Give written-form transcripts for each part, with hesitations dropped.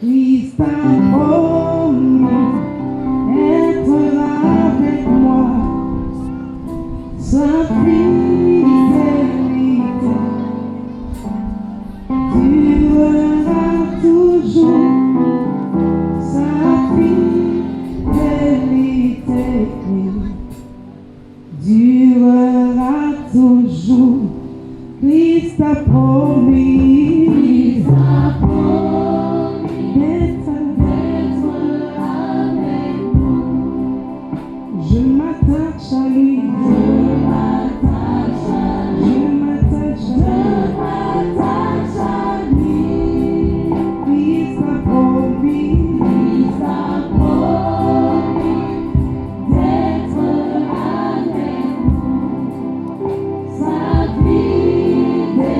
Christ a promis être avec moi, sa fidélité durera toujours, sa fidélité durera toujours. Christ a promis d'être avec nous. Je m'attache à lui. Je m'attache à lui. Christ a promis d'être avec nous. Sa fidélité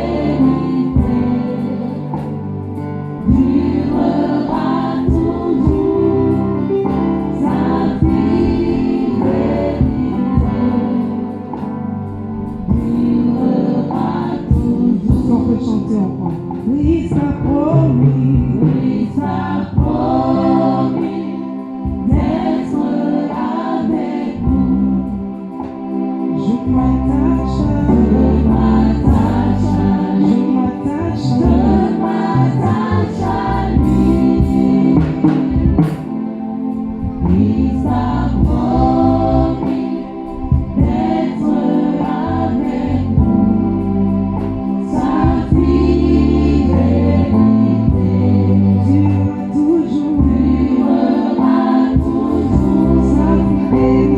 durera toujours. Sa fidélité durera toujours. On peut chanter encore. Christ a promis d'être avec nous. Je m'attache à lui. Christ a promis d'être avec nous. Sa fidélité durera toujours. Sa fidélité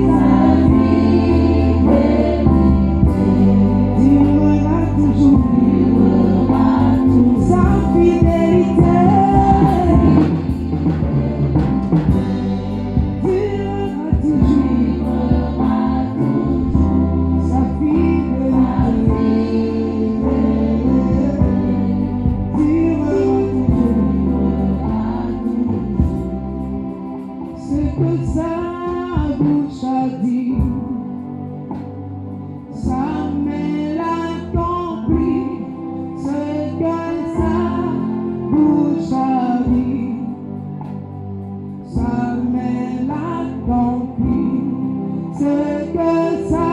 durera toujours. Sa fidélité durera toujours. Sa ce que sa bouche a dit, sa main l'accomplit. Ce que sa bouche a dit, sa main l'accomplit. Ce que sa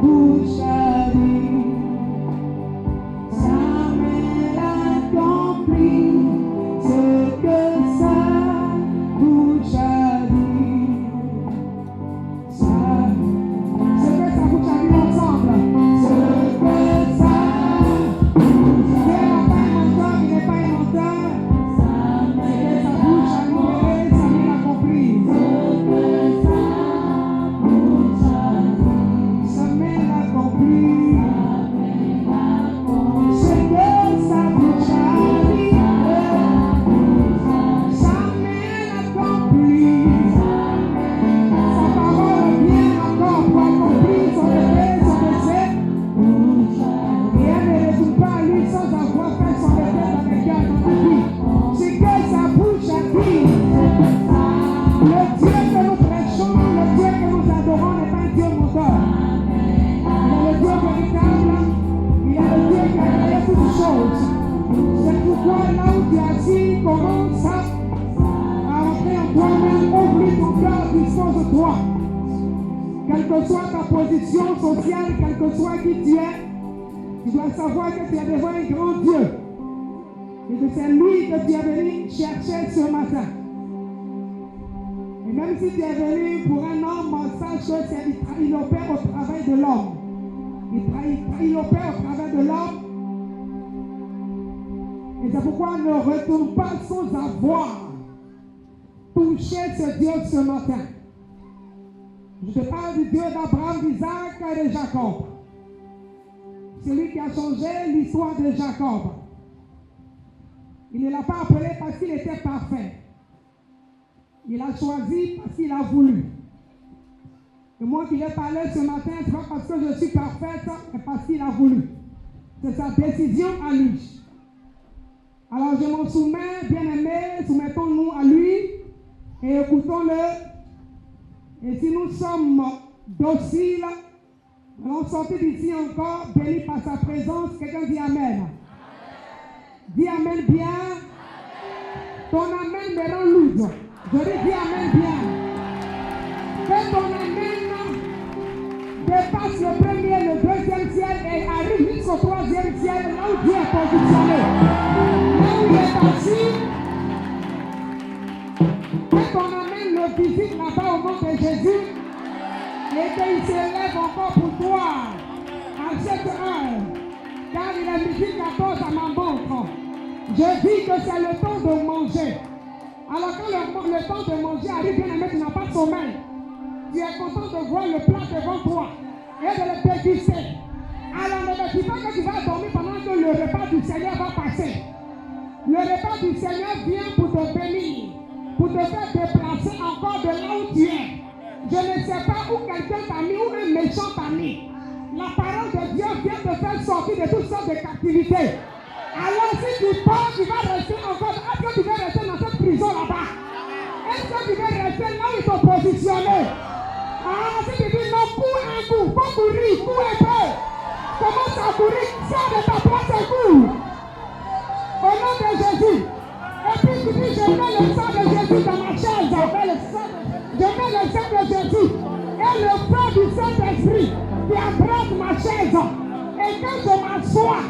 bouche a dit, sa main l'accomplit. Ce que sa bouche a dit, ce que sa bouche a dit ensemble. Ce que sa bouche a dit, il n'est pas inventeur. Ce que sa bouche a libéré, sa main l'accomplit. Ce que sa bouche a dit, sa main l'accomplit. Ce que sa bouche a dit, sa main l'accomplit. Sa parole vient encore pour accomplir son effet, son essai. Et elle ne retourne pas à lui sans avoir fait son effet dans le cœur de la vie. Ce que sa bouche a dit, le Dieu que nous prêchons, le Dieu que nous adorons n'est pas un Dieu menteur. Il est le Dieu véritable, il est le Dieu qui a créé toutes choses. C'est pourquoi là où tu es assis, commence à entrer en toi-même, ouvre ton cœur, dispose de toi. Quelle que soit ta position sociale, quel que soit qui tu es, tu dois savoir que tu es devant un grand Dieu. Et que c'est lui que tu es venu chercher ce matin. Et même si tu es venu pour un homme, sache qu'il opère au travail de l'homme. Il opère au travers de l'homme. Et c'est pourquoi ne retourne pas sans avoir touché ce Dieu ce matin. Je te parle du Dieu d'Abraham, d'Isaac et de Jacob. Celui qui a changé l'histoire de Jacob. Il ne l'a pas appelé parce qu'il était parfait. Il l'a choisi parce qu'il a voulu. Et moi qui vais parler ce matin, ce n'est pas parce que je suis parfaite, mais parce qu'il a voulu. C'est sa décision à lui. Alors je m'en soumets, bien-aimés, soumettons-nous à lui et écoutons-le. Et si nous sommes dociles, allons sortir d'ici encore, bénis par sa présence. Quelqu'un dit Amen. Dis Amen bien. Amen. Ton amen me rend lourd. Je dis amen bien. Que ton amen dépasse le premier, le deuxième ciel et arrive jusqu'au troisième ciel, là où Dieu est positionné. Là où il est assis. Que ton amen le visite là-bas au nom de Jésus. Et qu'il s'élève encore pour toi. À cette heure. Car il est midi 14 à ma montre. Je dis que c'est le temps de manger. Alors quand le temps de manger arrive, bien aimé, tu n'as pas de sommeil. Tu es content de voir le plat devant toi et de le déguster. Alors ne me dis pas que tu vas dormir pendant que le repas du Seigneur va passer. Le repas du Seigneur vient pour te bénir, pour te faire déplacer encore de là où tu es. Je ne sais pas où quelqu'un t'a mis, ou un méchant t'a mis. La parole de Dieu vient te faire sortir de toutes sortes de captivités. Alors si tu pars, tu vas rester encore. Est-ce que tu vas rester dans cette prison là-bas? Est-ce que tu vas rester là où ils t'ont positionné? Ah, si tu dis non, cours un coup, faut courir, cours un peu. Commence à courir, sors de ta place et cours. Au nom de Jésus. Et puis tu dis, je mets le sang de Jésus dans ma chaise. Je mets le sang de Jésus. Et le feu du Saint-Esprit qui abrase ma chaise. Et quand je m'assois,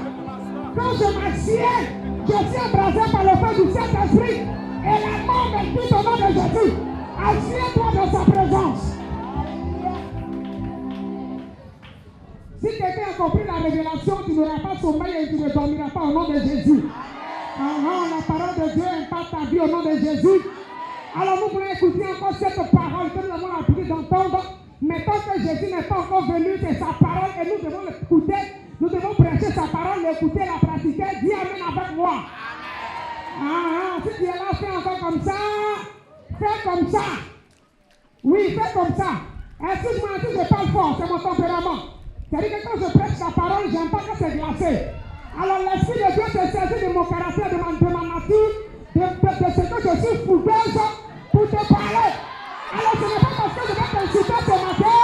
quand je m'assieds, je suis embrasé par le feu du Saint-Esprit. Et la mort me quitte au nom de Jésus. Assieds-toi dans sa présence. Si quelqu'un a compris la révélation, tu n'auras pas sommeil et tu ne dormiras pas au nom de Jésus. La parole de Dieu impacte ta vie au nom de Jésus. Alors nous voulons écouter encore cette parole que nous avons l'habitude d'entendre. Mais tant que Jésus n'est pas encore venu, c'est sa parole et nous devons l'écouter. Nous devons prêcher sa parole, l'écouter, la pratiquer. Dis amen avec moi. Si tu es là, fais encore comme ça. Fais comme ça. Oui, fais comme ça. Excuse-moi si je parle fort, c'est mon tempérament. C'est-à-dire que quand je prêche sa parole, j'aime pas que c'est glacé. Alors l'Esprit de Dieu se saisit de mon caractère, de ma nature, de ce que je suis fougueuse pour te parler. Alors ce n'est pas parce que je vais t'insulter ce matin.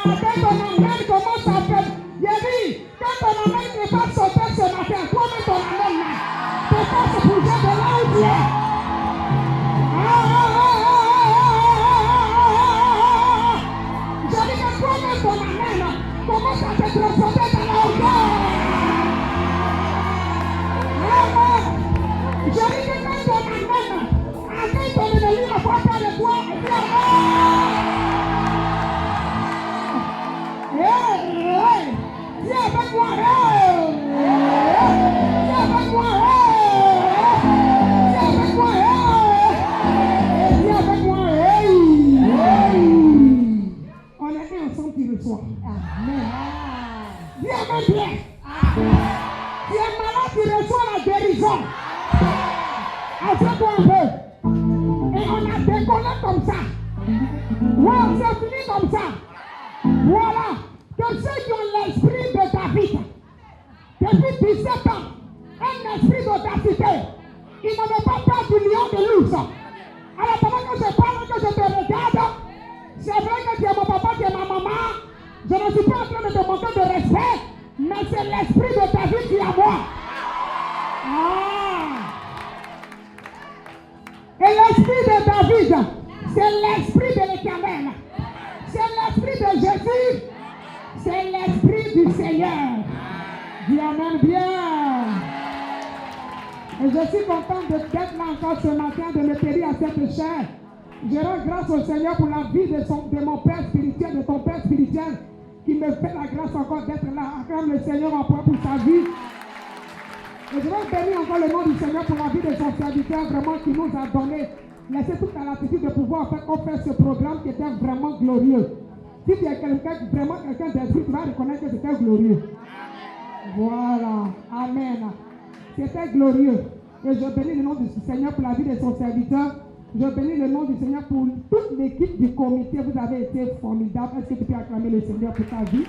Quand ton amène commence à faire. Yévi, quand ton amène n'est pas sauté ce matin, toi-même ton amène là. Tu peux se bouger de là où tu es. Je dis que toi-même ton amène commence à te transformer dans la hauteur. Je dis que quand ton amène, avec ton ennemi, ne voit pas de toi, et puis viens avec moi, viens avec moi, viens avec moi, viens avec moi, on est un ensemble qui reçoit. Amen. Viens avec bien. Tu es malade, tu reçois la guérison. Assieds-toi un peu. Et on a décollé comme ça. Ouais, on s'est fini comme ça. Voilà. Que ceux qui ont l'esprit de David, depuis 17 ans, un esprit d'audacité, ils n'avaient pas peur du lion de l'ours. Alors pendant que je parle, que je te regarde, c'est vrai que tu es mon papa, tu es ma maman. Je ne suis pas en train de te manquer de respect, mais c'est l'esprit de David qui est à moi. Et l'esprit de David, c'est l'esprit de l'Éternel. C'est l'esprit de Jésus. C'est l'esprit du Seigneur. Dis amen bien. Et je suis contente d'être là encore ce matin, de me périr à cette chair. Je rends grâce au Seigneur pour la vie de mon Père spirituel, de ton Père spirituel, qui me fait la grâce encore d'être là. Acclame le Seigneur en pour sa vie. Et je vais bénir encore le nom du Seigneur pour la vie de son serviteur, vraiment, qui nous a donné, laissé toute la latitude de pouvoir faire ce programme qui était vraiment glorieux. Si tu es vraiment quelqu'un d'esprit, tu vas reconnaître que c'était glorieux. Voilà. Amen. C'était glorieux. Et je bénis le nom du Seigneur pour la vie de son serviteur. Je bénis le nom du Seigneur pour toute l'équipe du comité. Vous avez été formidable. Est-ce que tu peux acclamer le Seigneur pour ta vie?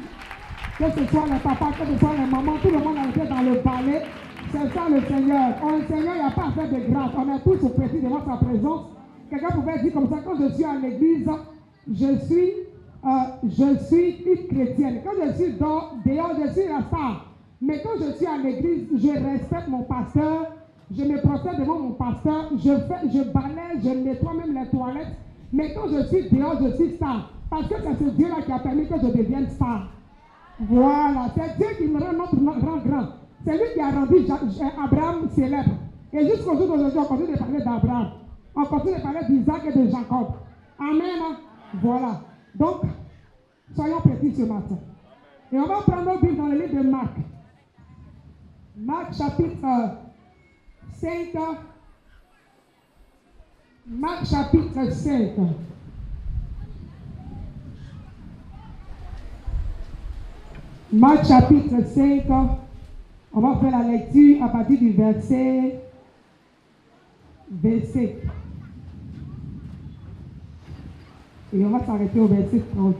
Que ce soit les papas, que ce soit les mamans, tout le monde a été dans le balai. C'est ça le Seigneur. Le Seigneur, il n'y a pas à faire de grâce. On est tous précis devant sa présence. Quelqu'un pouvait dire comme ça, quand je suis à l'église, je suis une chrétienne. Quand je suis dehors, je suis la star. Mais quand je suis à l'église, je respecte mon pasteur, je me prosterne devant mon pasteur, je balaie, je nettoie même les toilettes. Mais quand je suis dehors, je suis star. Parce que c'est ce Dieu-là qui a permis que je devienne star. Voilà, c'est Dieu qui me rend notre grand. C'est lui qui a rendu Abraham célèbre. Et jusqu'au jour d'aujourd'hui, on continue de parler d'Abraham. On continue de parler d'Isaac et de Jacob. Amen. Voilà. Donc, soyons petits ce matin. Et on va prendre nos Bibles dans le livre de Marc. Marc chapitre 5. Marc chapitre 5. Marc chapitre 5. On va faire la lecture à partir du verset. Et on va s'arrêter au verset 30.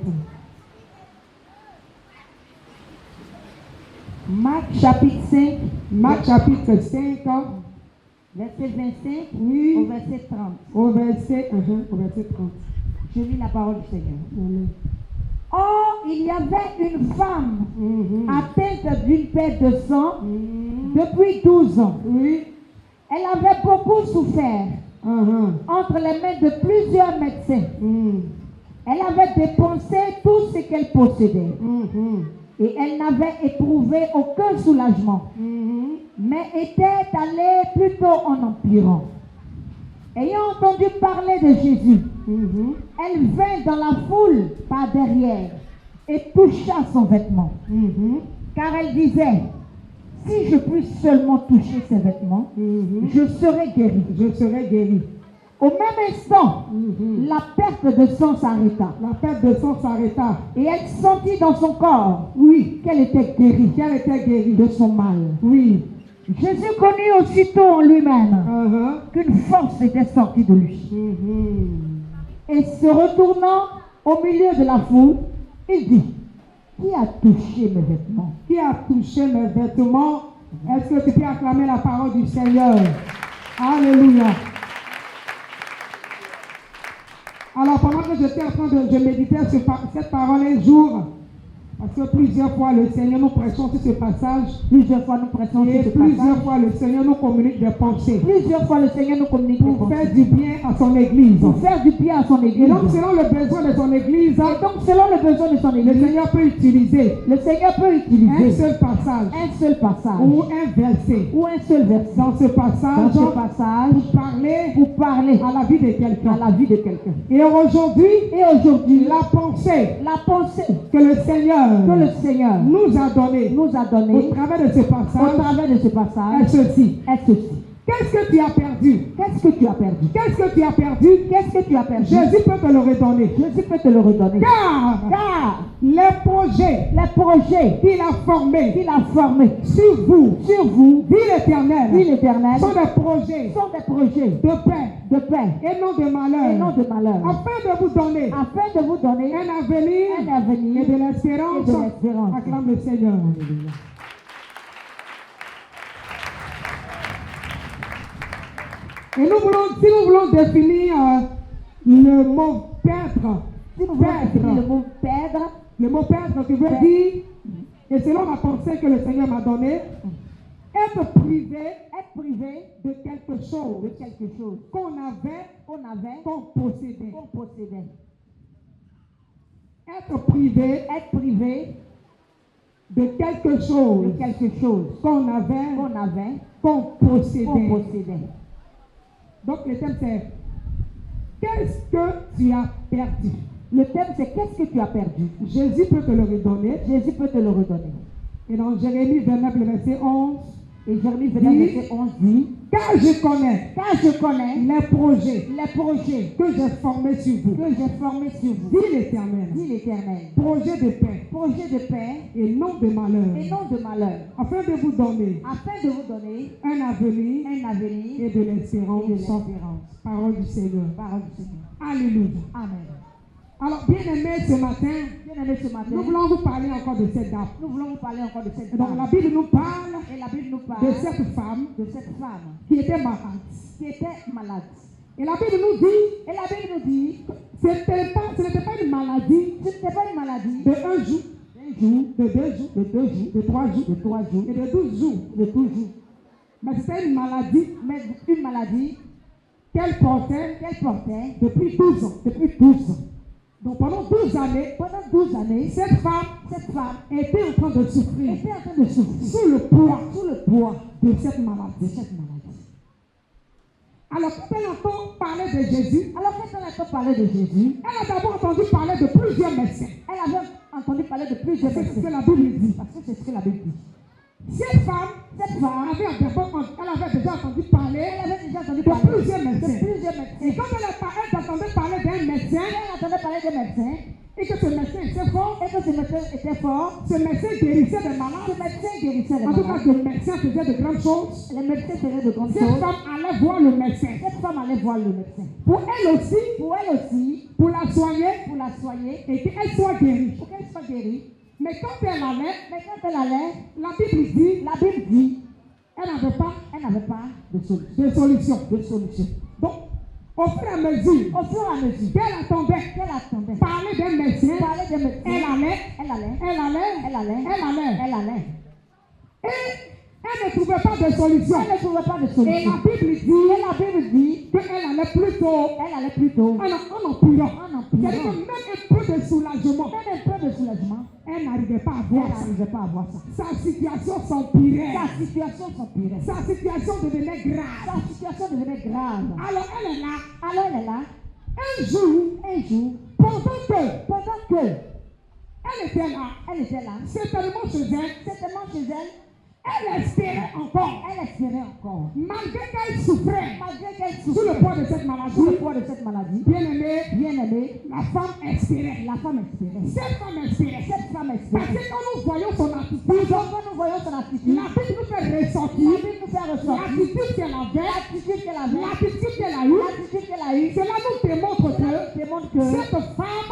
Marc chapitre 5, Marc chapitre 5, verset 25 oui, au verset 30. Au verset 30. Je lis la parole du Seigneur. Amen. Or, il y avait une femme atteinte d'une perte de sang depuis 12 ans. Oui. Elle avait beaucoup souffert entre les mains de plusieurs médecins. Elle avait dépensé tout ce qu'elle possédait. Et elle n'avait éprouvé aucun soulagement, mais était allée plutôt en empirant. Ayant entendu parler de Jésus, elle vint dans la foule par derrière et toucha son vêtement. Car elle disait, si je puis seulement toucher ses vêtements, je serai guérie. Je serai guérie. Au même instant, la perte de sang s'arrêta. La perte de sang s'arrêta. Et elle sentit dans son corps, Oui, qu'elle était guérie. qu'elle était guérie De son mal. Oui. Jésus connut aussitôt en lui-même qu'une force était sortie de lui. Et se retournant au milieu de la foule, il dit, qui a touché mes vêtements? Qui a touché mes vêtements? Est-ce que tu peux acclamer la parole du Seigneur? Alléluia. Alors, pendant que j'étais en train de méditer sur cette parole un jour, parce que plusieurs fois le Seigneur nous prêchons sur ce passage, Plusieurs fois nous prêchons et sur ce plusieurs passage. fois le Seigneur nous communique des pensées Plusieurs fois le Seigneur nous communique des pour faire pensées. du bien à son Église. Pour faire du bien à son Et église. donc, selon le besoin de son Église, Et donc, selon le besoin de son le église, Seigneur peut utiliser le Seigneur peut un utiliser seul passage un seul passage ou un verset ou un seul verset dans ce passage dans ce passage pour parler pour parler à la vie de à quelqu'un. la vie de quelqu'un. Et aujourd'hui, Et aujourd'hui, la pensée la pensée que le Seigneur que le Seigneur nous a donnée nous a au donnée travers de ce au passage travers de ce est passage ceci. est ceci. Qu'est-ce que tu as perdu? Qu'est-ce que tu as perdu? Qu'est-ce que tu as perdu? Qu'est-ce que tu as perdu? Jésus peut te le redonner. Jésus peut te le redonner. Car les projets Les projets qu'il a formés qu'il a formés sur vous, dit dit l'Éternel, l'Éternel, sont des projets sont des projets de paix et non de malheur, non de malheur, afin de vous donner afin de vous donner un avenir un avenir et de l'espérance. et de l'espérance. Acclame le Seigneur. Et si nous voulons définir le mot perdre, Si nous voulons définir le mot perdre, le mot perdre qui veut dire, et selon la pensée que le Seigneur m'a donnée, être privé de quelque chose qu'on avait, qu'on possédait. Être privé de quelque chose qu'on avait, qu'on possédait. Donc le thème c'est qu'est-ce que tu as perdu? le thème c'est qu'est-ce que tu as perdu? Jésus peut te le redonner. Jésus peut te le redonner. Et dans Jérémie 29, le verset 11, Et Jérémie 29, verset 11 dit, car je connais les projets que j'ai formés sur vous, dit l'Éternel, projet de paix et non de malheur, afin de vous donner un avenir et de l'espérance. Parole du Seigneur. Alléluia. Amen. Alors, bien-aimés, ce matin, nous voulons vous parler encore de cette dame. Nous voulons vous parler encore de cette Donc, femme. la Bible nous parle Et la Bible nous parle de cette femme de cette femme qui était malade. qui était malade. Et la Bible nous dit Et la Bible nous dit, ce n'était pas une maladie ce n'était pas une maladie de un jour, de 2 jours, de 3 jours, de 3 jours et de 12 jours. de 12 jours. Mais c'était une maladie qu'elle portait depuis 12 ans. Donc pendant 12 années, cette femme était en train de souffrir sous le poids de cette maladie. Alors quand elle entend parler de Jésus, elle a d'abord entendu parler de plusieurs médecins. C'est ce que la Bible dit. Cette femme avait déjà entendu parler de plusieurs médecins. Et quand elle entendait parler d'un médecin, et que ce médecin était fort, ce médecin guérissait des malades. En tout cas, le médecin faisait de grandes choses. Cette femme allait voir le médecin. Pour elle aussi, pour la soigner et qu'elle soit guérie. Mais quand elle allait, la Bible dit, elle n'avait pas de solution. Donc, au fur et à mesure qu'elle attendait parler d'un médecin, elle allait. Et elle ne trouvait pas de solution. Et la Bible dit qu'elle allait plutôt en empirant. C'est-à-dire que même un peu de soulagement, elle n'arrivait pas à voir ça. Sa situation s'empirait. Sa situation devenait grave. Alors elle est là. Un jour, pendant que elle était là, certainement chez elle, elle espérait encore. Malgré qu'elle souffrait sous le poids de cette maladie. Bien-aimée, la femme espérait. Cette femme espérait. Parce que quand nous voyons son attitude, la Bible nous fait ressortir l'attitude qu'elle avait, l'attitude qu'elle a eue. Cela nous démontre que cette femme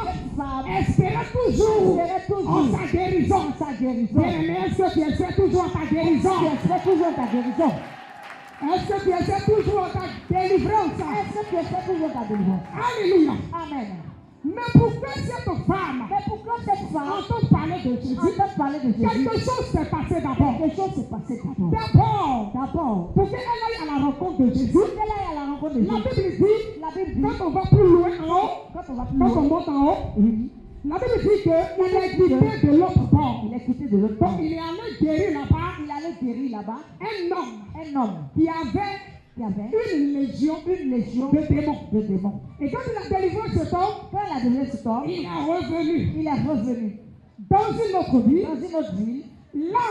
espérait toujours en sa guérison. Bien-aimée, est-ce que tu espères toujours en ta guérison? Est-ce que tu essaies toujours ta délivrance? Alléluia. Amen. Mais pourquoi cette femme entend parler de Jésus? Quelque chose s'est passé d'abord. D'abord, pour qu'elle aille à la rencontre de Jésus, la Bible dit, quand on va plus loin en haut, quand on monte en haut, la Bible dit qu'il est quitté de l'autre bord. Donc il est allé guérir là-bas un homme qui avait une légion de démons. Et quand il a délivré cet homme, il est revenu dans une autre ville. Là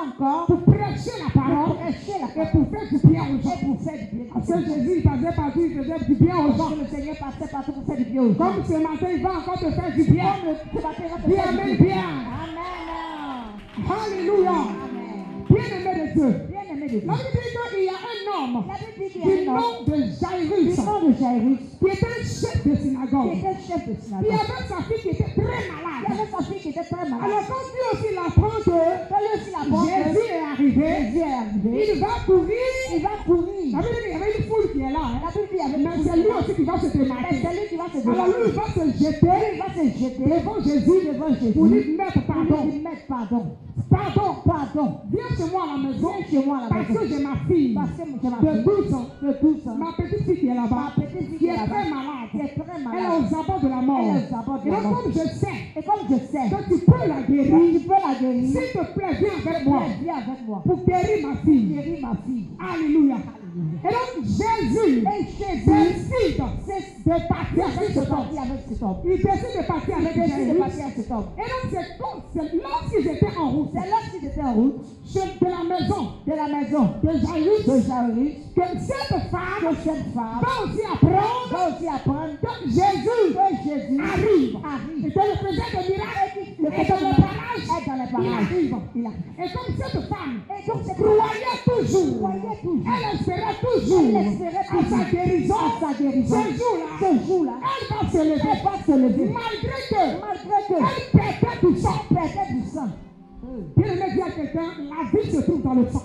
encore, pour prêcher la parole et pour faire du bien aux gens. Parce que Jésus passait partout, il faisait du bien aux gens. Le Seigneur passait partout pour faire du bien aux gens. Comme ce matin, il va encore te faire du bien. Bien, amen, bien. Amen. Alléluia. Bien-aimé de Dieu. La Bible dit qu'il y a un homme du nom de Jairus, qui était chef de synagogue, qui avait sa fille qui était très malade. Alors quand Dieu aussi l'apprend que Jésus est arrivé, il va courir. La Bible dit qu'il y avait une foule qui est là. Mais c'est lui aussi qui va se démarquer. Alors lui, il va se jeter devant Jésus pour lui mettre pardon. Viens chez moi à la maison. Parce que j'ai ma fille de 12 ans. Ma petite fille qui est là-bas, qui est très malade. Elle est aux abords de la mort. Et donc comme je sais que tu peux la guérir, s'il te plaît, viens avec moi pour guérir ma fille. Alléluia. Et donc Jésus décide de partir avec cet homme. Il décide de partir avec cet homme. Et donc c'est lorsqu'ils étaient en route, de la maison de Jairus, que cette femme va aussi apprendre que Jésus arrive. Et que le faisait de miracles et dans le parage, il arrive. Et comme cette femme croyait toujours, elle espérait toujours à sa guérison, ce jour-là, elle va se lever, malgré que elle perdait du sang. Bien-aimé, dit à quelqu'un, la vie se trouve dans le sang.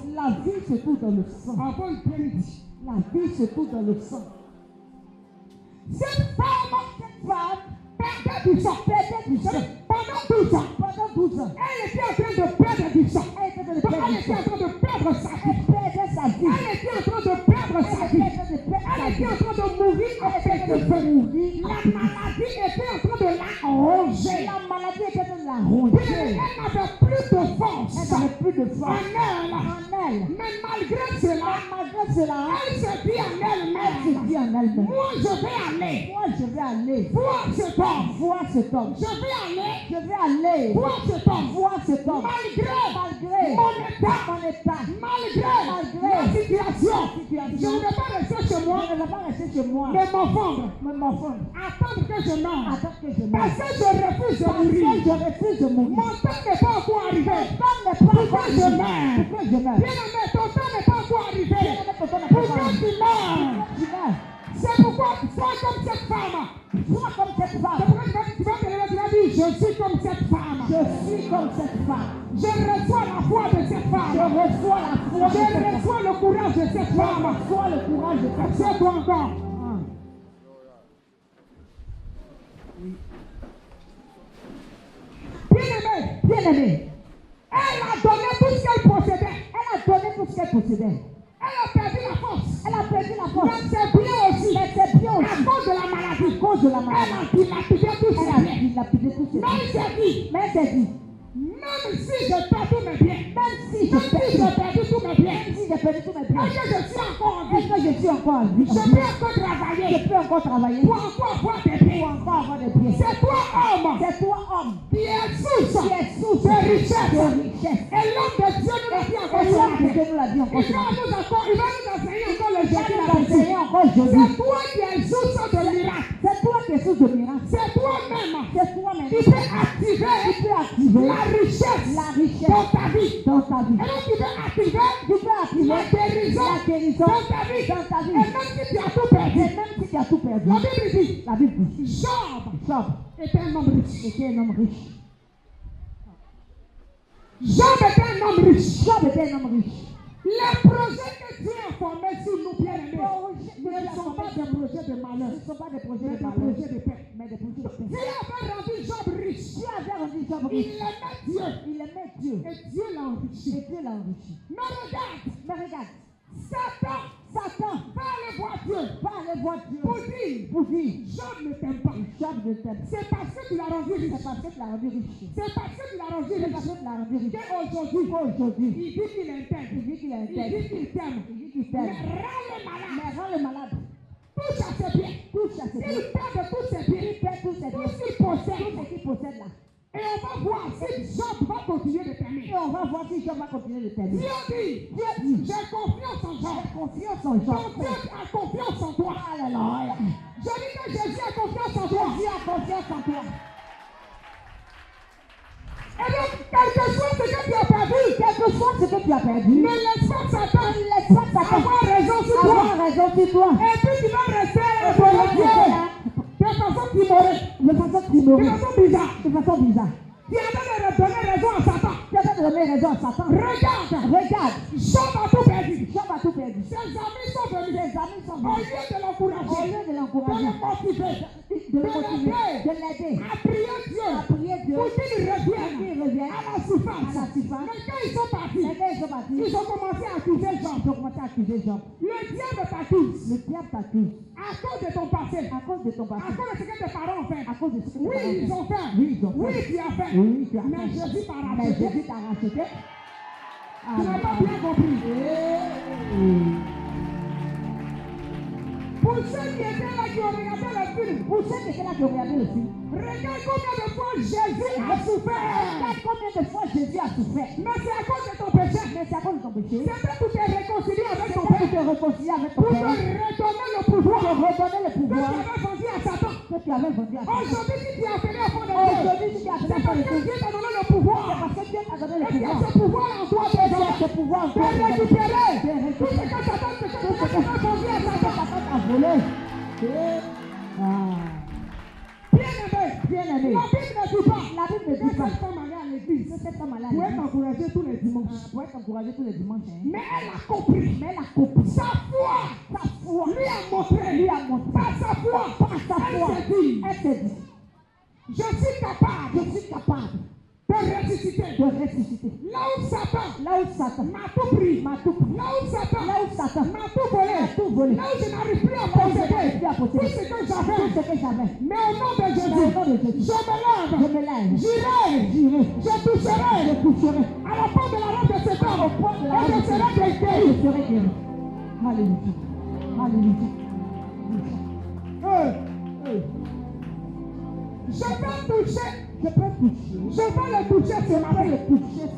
Avant une prémidi, la vie se trouve dans le sang. Cette femme perdait du sang. Pendant 12 ans. Elle était en train de perdre du sang. Donc elle était en train de perdre sa sa vie. Elle était en train de perdre sa vie. Elle était en train de mourir en fait de feu. La maladie était en train de la ronger. La maladie était de la ronger. Elle n'avait plus de force. Elle n'avait plus de force En elle. Mais malgré cela, elle se dit en elle-même. Moi, je vais aller. Voir cet homme. Je vais aller. Voir cet homme. Malgré mon état. Malgré la situation. Je ne vais pas rester chez moi. Mais m'enfendre. Attendre que je meure. Parce que je refuse de mourir. Mon temps n'est pas encore arrivé. Pourquoi je meurs? Bien-aimé, ton temps n'est pas encore arrivé. Pourquoi tu meurs? C'est pourquoi sois comme cette femme. C'est pourquoi tu vas dire, je suis comme cette femme. Je reçois la foi de cette femme. Je reçois le courage de cette femme. Assieds-toi encore. Bien-aimé. Elle a donné tout ce qu'elle possédait. Elle a perdu la force. Mais c'est bien aussi. À cause de la maladie. Elle a dilapidé tous ses biens. Mais c'est dit. Même si je perds tous mes biens. Est-ce que je suis encore en vie? Je peux encore travailler. Pour encore avoir des biens. C'est toi, homme. Qui est source de richesse. Et l'homme de Dieu nous l'a dit encore ce matin. Il va nous enseigner encore le jeudi. C'est toi qui es source de miracle. C'est toi-même qui peut activer la richesse dans ta vie. Et donc tu peux activer la guérison dans ta vie. Et même si tu as tout perdu. La Bible dit Job était un homme riche. Job était un homme riche. Les projets que Dieu a formés sur nous, bien-aimés, ne sont pas des projets de malheur. Ce ne sont pas des projets de paix. Mais des projets de paix. Dieu avait rendu Job riche. Il aimait Dieu. Et Dieu l'a enrichi. Mais regarde. Satan va aller voir Dieu. Pour dire, Job ne t'aime pas. C'est parce que tu l'as rendu riche. Qu'aujourd'hui, il dit qu'il t'aime. Mais rends le malade. Touche à ses pieds. Il perd tous ses pieds. Tout ce qu'il possède là. Et on va voir si Job va continuer de t'aimer. Dieu dit, j'ai confiance en Job. Ton Dieu a confiance en toi. Alléluia. Je dis que Jésus a confiance en toi. Et donc, quelque chose ce que tu as perdu, ne laisse pas Satan avoir raison sur toi. Et puis tu vas rester bloqué de façon timorée, de façon bizarre. Tu as donné raison à Satan. Regarde. Job a tout perdu. Ses amis sont venus. Au lieu de l'encourager, de le motiver, de l'aider, à prier Dieu pour qu'il revienne à la surface. Mais quand ils sont partis, ils ont commencé à accuser Job. Le diable t'accuse. À cause de ton passé. À cause de ce que tes parents ont fait. Oui, ils ont fait. Oui, tu as fait. Mais Jésus t'a racheté. Tu n'as pas bien compris. Pour ceux qui étaient là, qui ont regardé le film, regarde combien de fois Jésus a souffert. Mais c'est à cause de ton péché. C'est pour te réconcilier avec ton père. Pour te redonner le pouvoir. Que tu avais vendu à Satan. Aujourd'hui, si tu as appelé au fond de Dieu, c'est parce que Dieu t'a donné le pouvoir. Et que ce pouvoir en toi de récupérer tout ce que Satan a vendu à Satan. Bien-aimé, la Bible ne dit pas que cette femme allait à l'église. Pour être encouragée tous les dimanches. Mais elle a compris. Sa foi lui a montré. Par sa foi. Elle s'est dit, je suis capable de ressusciter. Là où Satan m'a tout pris. Là où Satan m'a tout volé. Là où je n'arrive plus à posséder tout ce que j'avais. Mais au nom de Jésus, je me lève. J'irai. Je toucherai à la porte de la robe de cet homme. Et je serai guéri. Alléluia. Alléluia. Je peux toucher. Je vais le toucher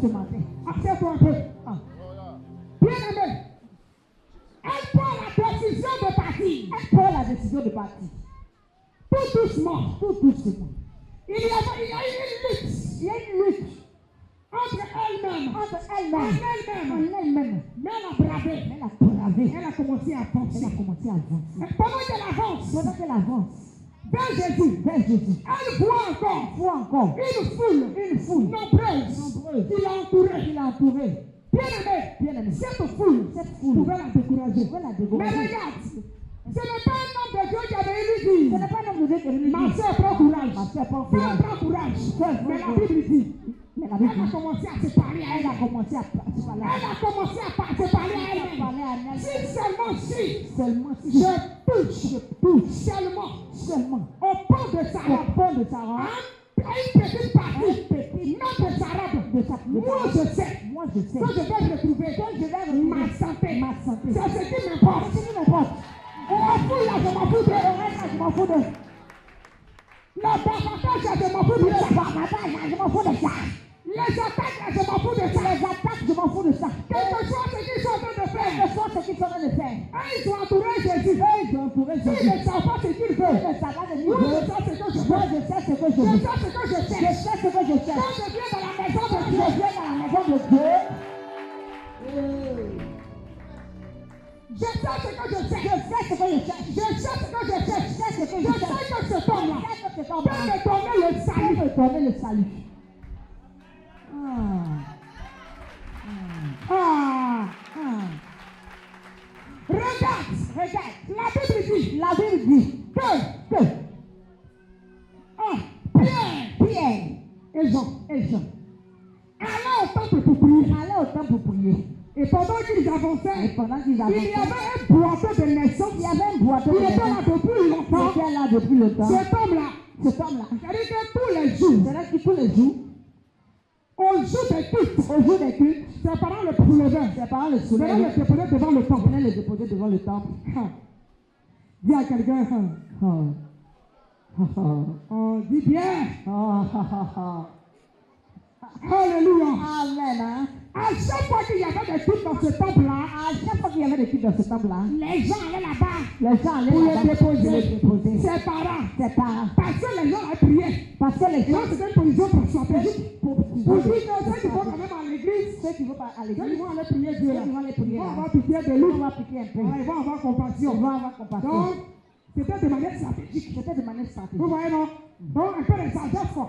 ce matin. Assieds-toi un peu. Bien-aimé, elle prend la décision de partir. Tout doucement. Il y a une lutte entre elle-même. Mais elle a bravé. Elle a commencé à avancer. Pendant qu'elle avance vers Jésus, elle voit encore une foule nombreuse qui l'a entourée. Bien-aimé, cette foule pouvait la décourager. Mais regarde, ce n'est pas un homme de Dieu qui avait lui dit, ma soeur, prends courage. Mais la Bible dit, elle a commencé à se parler à elle. Elle a commencé à se parler à elle. Si seulement je touche seulement au pont de sa robe, à une petite partie, non de sa robe, moi je sais que je vais retrouver ma santé. C'est ce qui m'importe. Et la foule là, je m'en fous de. Le bavatage, je m'en fous de ça. Les attaques, je m'en fous de ça. Quelque chose qu'ils sont en train de faire. Ils ont entouré Jésus. Ils ne savent pas ce qu'ils veulent. Moi, je sais ce que je veux. Je sais ce que je cherche. Quand je viens dans la maison de Dieu. Je sais ce que je cherche. Je sais que cet homme-là peut me donner le salut. Regarde, la Bible dit que Pierre et Jean allaient au temple pour prier. Et pendant qu'ils avançaient, il y avait un boiteux de naissance qui était là depuis longtemps. Cet homme-là, c'est-à-dire que tous les jours, au jour des cultes, ses parents le soulevaient. Venaient le déposer devant le temple. Dis à quelqu'un, dis bien. Alléluia. Amen. À chaque fois qu'il y avait des cultes dans ce temple-là, les gens allaient là-bas pour le déposer. Ses parents. Parce que les gens allaient prier. C'était une position pour soi-même. Pour dire que ceux qui vont quand même à l'église, ils vont aller prier Dieu là. Ils vont avoir pitié de lui. Ils vont avoir compassion. Donc, c'était de manière stratégique. Vous voyez, non? Donc, un peu de sagesse, quoi.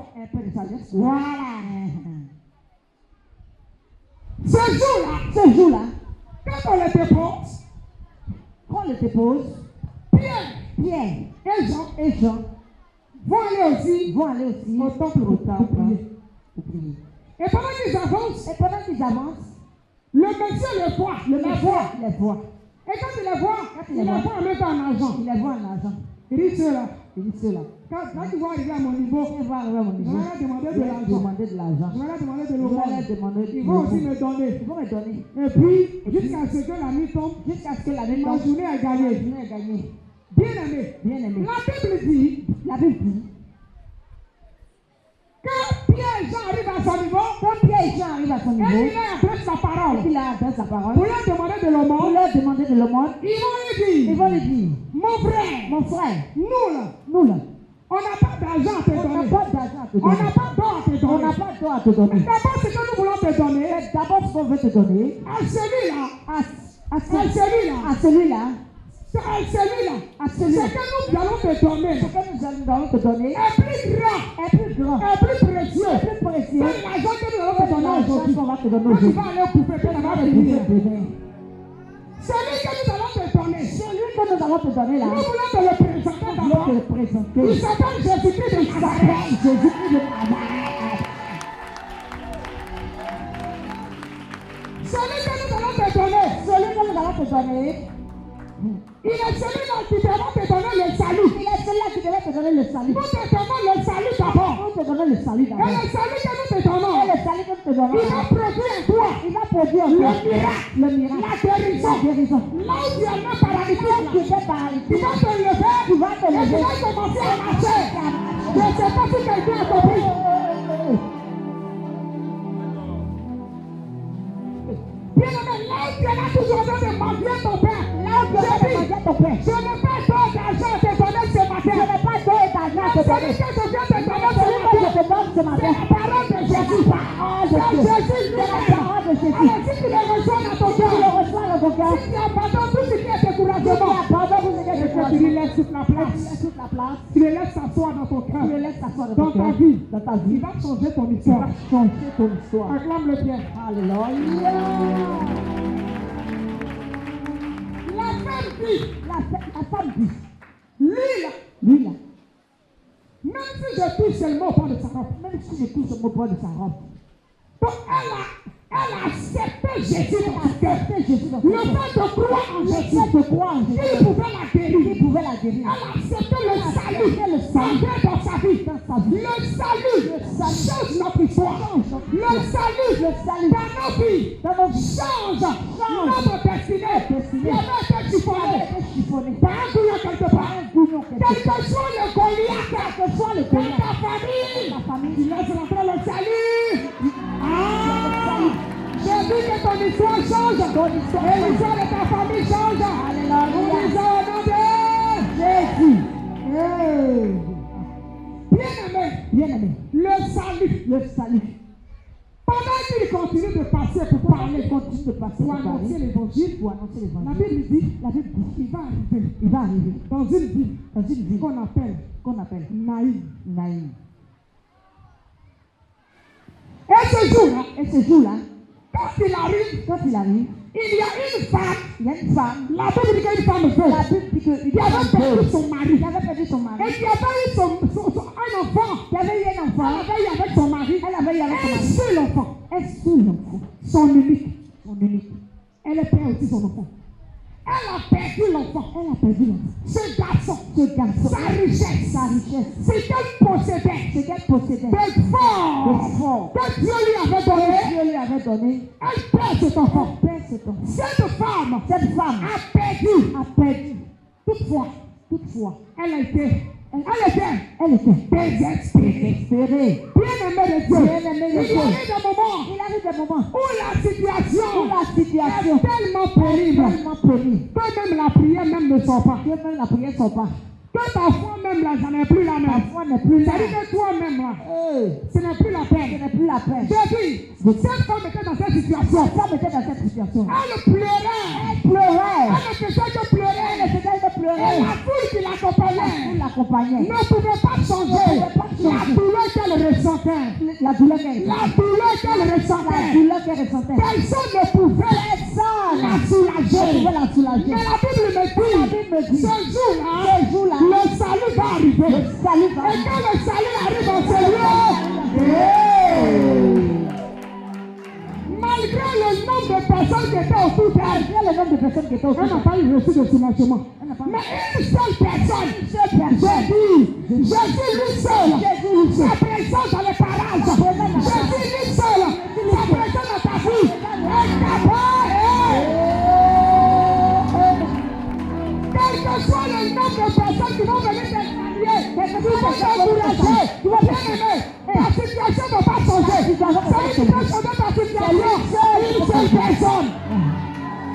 Voilà. Ce jour-là, quand on le dépose, Pierre et Jean vont aller aussi au temple pour prier. Et pendant qu'ils avancent, le monsieur les voit. Et quand il les voit en mettant en argent. Il dit cela. Quand ils vont arriver à mon niveau, je vais leur demander de l'argent. Je vais leur demander de l'eau. Ils vont aussi me donner. Et puis, jusqu'à ce que la nuit tombe, ma journée est gagnée. Bien-aimé, la Bible dit que Pierre et Jean arrivent à son niveau, et il adresse sa parole. Pour leur demander de l'aumône, ils vont lui dire, mon frère, nous là, on n'a pas d'argent à te donner. On n'a pas d'or à te donner. D'abord, ce que nous voulons te donner, à celui-là, ce que nous allons te donner est plus grand, est plus précieux que l'argent que nous allons te donner aujourd'hui. Quand tu vas aller au coupé, tu vas finir. Celui que nous allons te donner là, nous voulons te le présenter d'abord. Il s'appelle Jésus-Christ de Nazareth. te donner. Il est celui-là qui devrait te donner le salut. Il est celui-là qui devrait te donner le salut. Nous te donnons le salut d'abord. Nous te donnons le salut Et d'abord. le salut que nous te donnons, Et le salut que nous te donnons, il va produire en toi il va produire le le miracle, miracle, la guérison. la guérison. Là où tu es même paralytique, Tu là, es paralysé. tu vas te lever Tu vas te et tu lever. vas commencer à marcher. Je ne sais pas si quelqu'un a compris. Bien-aimé, là où tu es là toujours en train de mendier ton père, Là où tu es en train de manger ton pain. je n'ai pas d'or d'argent à te donner ce Je matin. n'ai pas d'eau et d'argent à te Celui donner. que je viens de donner ce Celui que je matin, te donne ce c'est matin, la parole de Jésus. parole de C'est Dieu. Jésus C'est la lui-même. parole de Jésus. Alors si tu le reçois dans ton Tu le cœur, reçois dans ton cœur. si tu abandonnes tout ce qui est Tu découragement, abandonnes tout ce qui est et que tu lui découragement. laisses toute la Tu place, laisses toute la place. tu le laisses s'asseoir dans ton cœur, Tu le laisses s'asseoir dans dans ton ta cœur. vie, Dans ta il vie. va changer ton Tu histoire. vas changer ton histoire. Acclame le bien. Alléluia. La femme dit, La femme dit, lui là, lui là, même si je touche seulement au bord de sa robe, même si je touche au bord de sa robe, donc elle a accepté Jésus dans son cœur. c'est Jésus dans Le son cœur. fait de croire en Le Jésus, fait de croire en il Jésus, pouvait la guérir. qui pouvait la guérir. Elle a accepté le salut Le salut entré dans sa vie. dans sa vie. Le salut change notre histoire. Le salut dans nos vies Dans nos vies, change notre destinée. Il y avait été chiffonné chiffonné. par un bouillon quelque part. Bouillon Quel quelque que soit le Goliath, que soit le dans Goliath, ta famille, ta famille, tu laisses rentrer le salut. Ah! salut. J'ai vu que ton histoire change. Et l'histoire de ta famille change. Nous Alléluia. disons au nom de Jésus. Hey. Bien-aimé, Bien-aimé, le salut. le salut. Pendant qu'il continue de passer pour parler, Continue de passer pour pour annoncer parler, l'évangile, pour annoncer la l'évangile. Bible dit, La Bible dit, il va arriver il va arriver dans une ville dans une ville qu'on appelle qu'on appelle Naïm. Naïm. Et ce jour-là, Et ce jour-là, quand il arrive, quand il arrive, il y a une femme. il y a une femme. La Bible dit qu'une femme veuve La Bible dit qu'il qui avait perdu son Il mari avait perdu son mari. et qui avait eu un enfant. Il avait eu un Elle enfant. avait eu avec son mari Elle avait eu avec son un mari. seul enfant, Un seul enfant. son unique. Son unique. Elle perd aussi son enfant. Elle a perdu l'enfant. Elle a perdu l'enfant. Ce garçon, Ce garçon, sa richesse, sa richesse, ce qu'elle possédait, ce qu'elle possédait, des forts le fort que Dieu lui avait donné, Dieu lui avait donné, elle perd cet enfant. perd cet enfant. Cette femme Cette femme a perdu. toutefois, Elle était désespérée. désespérée. Bien-aimé de Dieu, Bien-aimé de il y Dieu. a eu des moments Il arrive des moments où la situation où la situation est tellement pénible est tellement pénible que même la prière même ne sort pas. que même la prière ne sort pas. Que ta foi même là, ça n'est plus la La même. foi n'est plus là. C'est-à-dire que toi-même là, Hey, ce n'est plus la ce peine. n'est plus la peine. Jésus, cette femme était dans cette situation. Cette femme était dans cette situation. Elle pleurait. Elle pleurait. Elle ne faisait que pleurer. Elle ne faisait que Et pleurer. la foule qui l'accompagnait Elle l'accompagnait. ne pouvait pas changer Ne pouvait pas changer. la douleur qu'elle ressentait. La douleur qu'elle La douleur qu'elle La ressentait. douleur qu'elle ressentait. Personne ne pouvait la soulager. pouvait la soulager. Mais la Bible me dit, dit, ce jour-là, ce jour-là, le salut va arriver. le salut va Et quand le salut arrive dans ce lieu, malgré le nombre de personnes qui étaient autour d'elle, Il y a le nombre de personnes qui étaient autour elle n'a d'elle. pas eu reçu de soulagement. Elle n'a pas Mais une seule personne, Jésus lui seul, sa présence dans les parages, Jésus lui seul, sa présence dans ta vie, est capable. Quel que soit le nombre de personnes qui vont venir t'examiner, qui vont t'encourager, tu vas bien aimer, ta situation ne va pas changer. Ça veut dire que changer ta situation, une seule personne.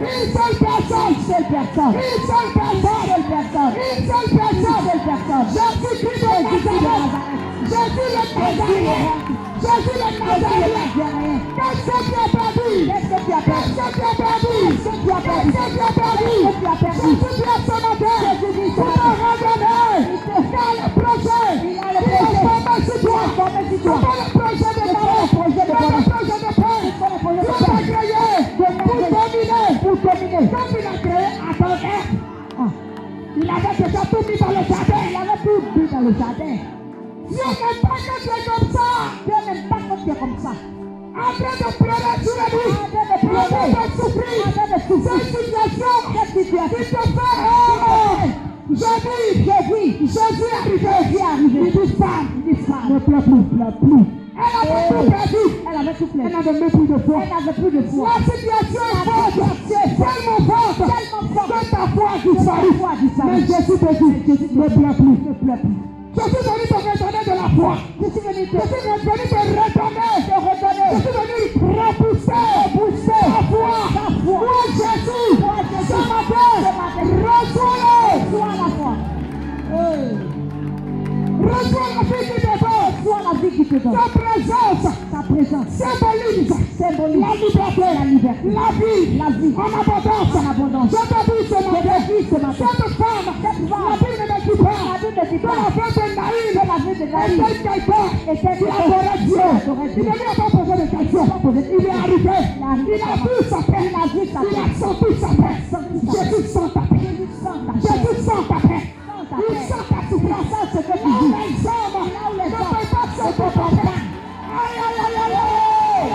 Une seule personne. Seule personne. Une seule personne. Seule personne. Une seule personne. Seule personne. Jésus-Christ de Nazareth. Jésus le Nazareth. Jésus le Nazareth. Qu'est-ce que tu as perdu? Qu'est-ce que tu as perdu? Qu'est-ce que tu as perdu? Qu'est-ce que tu as perdu? Qu'est-ce que tu as perdu? Qu'est-ce que tu as perdu? Jésus dit à ce matin, Jésus dit tu ce me matin, redonner. Il a le projet. Il a le Il est projet. formé sur toi. Il est formé sur C'est toi. pas le projet de parole. projet de C'est parole. le projet de paix. C'est le projet de Dieu t'a paix. créé pour dominer. Pour dominer. Quand il a créé à ton air, il avait déjà tout mis dans le jardin. Il avait tout mis dans le jardin. Dieu n'aime pas que tu es comme ça. Dieu n'aime pas quand tu es comme ça. En train de pleurer sur la nuit. En train de souffrir. Cette situation qui te fait Jésus est arrivé. Il dit femme, ne pleure plus. Elle avait tout perdu. Elle n'avait même plus de foi. La situation est forte. Tellement forte que ta foi a disparu. Mais Jésus te dit, ne pleure plus. Je suis venu te redonner de la foi. Je suis venu te redonner. Je suis venu repousser ta foi. Moi, Jésus, ce matin, reçois la foi. Reçois la vie qui te donne. Ta présence symbolise la liberté, la vie en abondance. Je te dis ce matin, cette femme, la Bible ne dit pas, de la vie de Naïm, était quelqu'un qui adorait Dieu. Il ne pas posé de questions. Il est arrivé, il a vu sa paix, il a senti sa paix. Jésus sent ta paix. Jésus sent ta paix. Il sent ta souffrance. Ce que tu dis. Les hommes ne peuvent pas se comprendre. Aïe, aïe, aïe, aïe.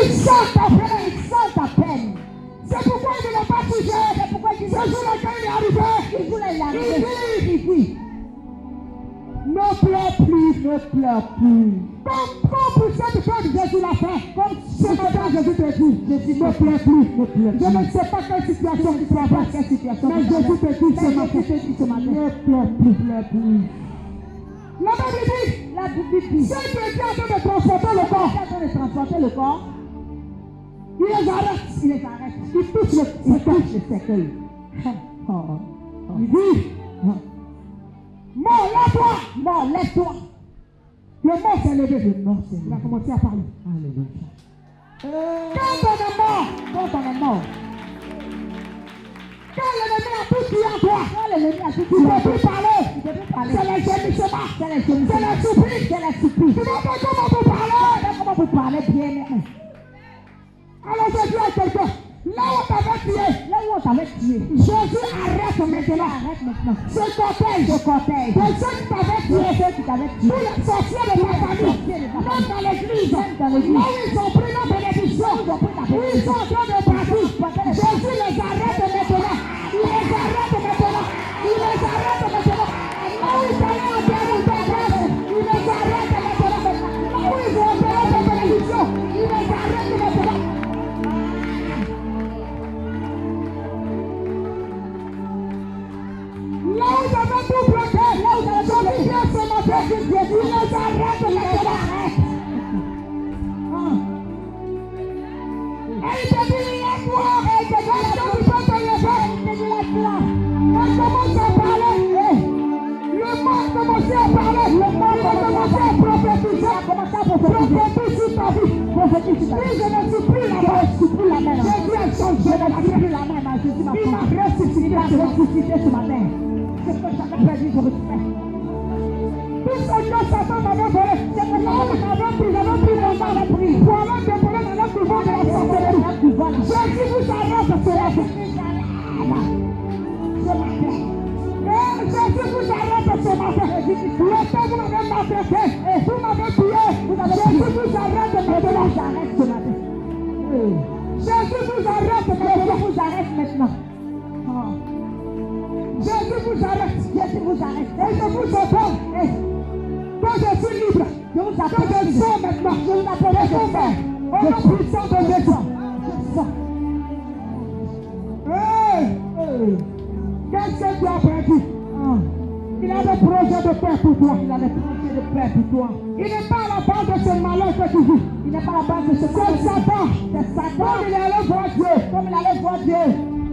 Il sent ta peine. C'est pourquoi il ne l'a pas touché. Ce jour-là, quand il est arrivé, il dit, ne pleure plus. Comme pour cette chose, Jésus l'a fait. Comme ce matin, Jésus te dit, ne pleure plus. Je ne sais pas quelle situation tu traverses, mais Jésus te dit ce matin, ne pleure plus. La Bible dit, ceux qui étaient en train de transporter le corps, il les arrête. Il touche le cercueil. Il dit, mort, lève-toi. Le mort s'est levé. Il a commencé à parler. Quand on est mort, quand l'ennemi a tout tué en toi, tu ne peux plus parler. C'est les gémissements. C'est les soupirs. Tu ne sais pas comment vous parler bien. Alors je dis à quelqu'un, là où on t'avait tué, Jésus arrête maintenant. Ce cortège, de ceux qui t'avaient tué, tous les sorciers de ta famille, même dans l'église, là où ils ont pris nos bénédictions, où ils sont en train de partir, Jésus les arrête maintenant. Là où ils allaient enterrer ta grâce, il les arrête maintenant. Là où ils vont enterrer ta bénédiction, il les arrête maintenant. Là où j'avais tout bloqué, je viens ce matin, il les arrête maintenant. Et il te dit, lève-toi, et tu peux te lever. Elle commence à parler. Le mort commençait à parler. Le mort commençait à prophétiser sur ta vie. Si je ne suis plus la main, Jésus a changé de la vie. Il m'a ressuscité ce matin. C'est ce que j'avais perdu, je récupère. Tout ce que Satan m'avait volé, c'est que là où j'avais pris mon mal pris. Pour aller déposer dans notre pouvoir de la sorcellerie. Jésus vous arrête cela. Jésus vous arrête ce matin. Le temps vous m'avez maltraité, vous m'avez tué. Jésus vous arrête maintenant. Jésus vous arrête maintenant. Jésus vous arrête. Et je vous ordonne. Quand je suis libre, quand je sors maintenant, je vous appelle je sors. Au nom puissant de Jésus. Qu'est-ce que tu as perdu? Il a des projets de paix pour toi. Il n'est pas à la base de ce malheur que tu vis. Il n'est pas à la base de ce malheur. C'est Satan. Comme il allait voir Dieu.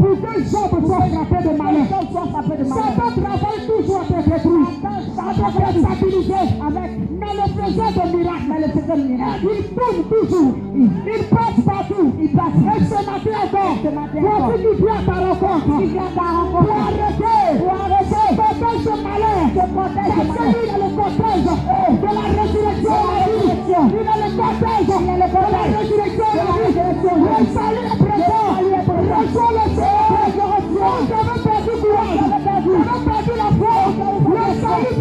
Pour que Job soit frappé de malheur. Satan travaille toujours à te détruire. À te déstabiliser. Mais le faisait de miracles. Il tourne toujours. Il passe partout. Et ce matin encore. Voici qui vient à ta rencontre. Pour arrêter. Protège ce malheur. Parce qu'il est le cortège de la résurrection. Il est le cortège de la résurrection. Le salut est présent. Reçois le Seigneur. J'avais perdu courage. J'avais perdu la foi. Le salut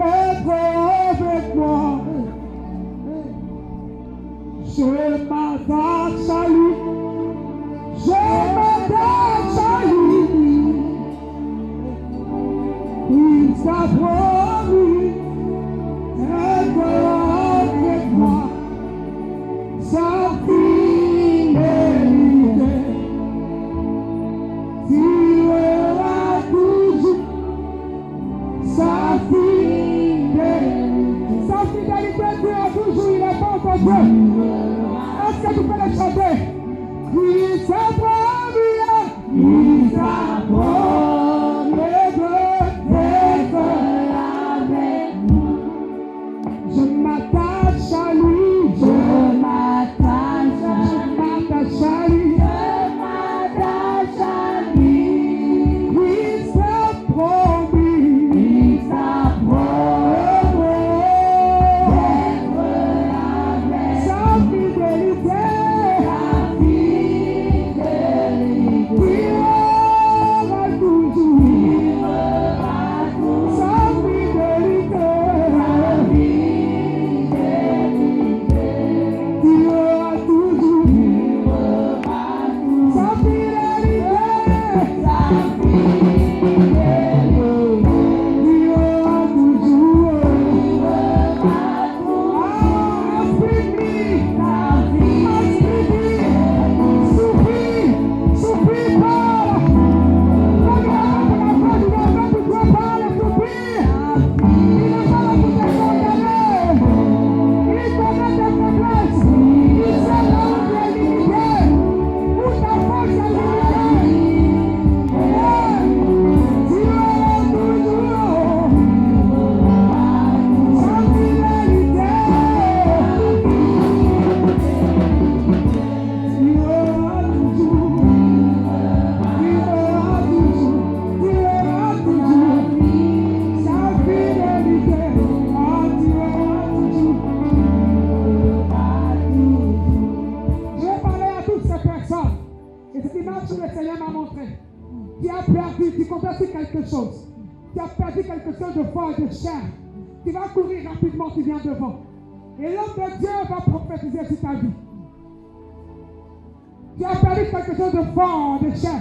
être avec moi. Je m'attache à lui. Je m'attache à lui. Il t'a promis d'être avec moi. Sa fidélité durera toujours. Sa fidélité durera toujours. Il est bon ton Dieu. Est-ce que tu peux le chanter? Il t'a promis, il t'a promis d'être avec nous. Je m'attache à lui, je m'attache à lui, je m'attache à lui. Il t'a promis, d'être avec sa fidélité. Tu vas courir rapidement, tu viens devant. Et l'homme de Dieu va prophétiser sur ta vie. Tu as perdu quelque chose de fort, de cher.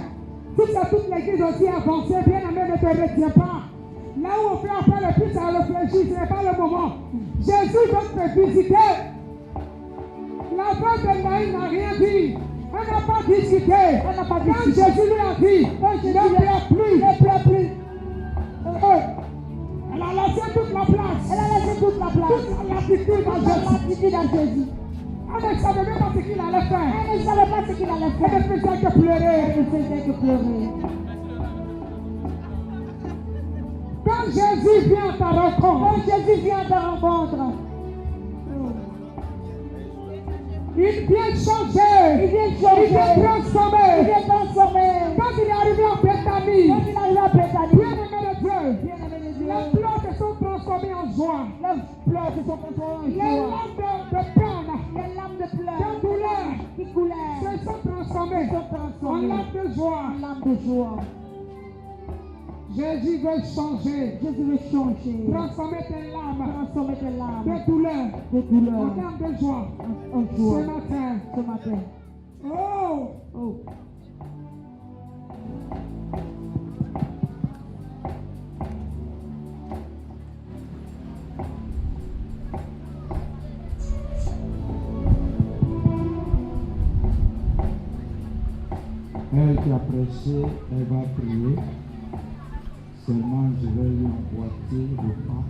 Toute l'église aussi avancée, bien aimé, ne te retiens pas. Là où on fait appel le plus à réfléchir, ce n'est pas le moment. Jésus va te visiter. La femme de Naïm n'a rien dit. Elle n'a pas discuté. Quand Jésus lui a dit, ne pleure plus. Elle a laissé toute la place. Toute l'attitude à Jésus. Elle ne savait même pas ce qu'il allait faire. Elle ne faisait que pleurer. Quand Jésus vient à ta rencontre, il vient changer. Il vient transformer. Quand il est arrivé à Bethanie, bien aimé de Dieu, les pleurs se sont transformées en joie. Les larmes de pleurs, de douleur, qui coulaient, se sont transformées en larmes de joie. Jésus veut changer. Transformer tes larmes de douleur en larmes de joie. Ce matin. Oh. Elle qui a prêché, elle va prier. Seulement, je vais lui emboîter le pas.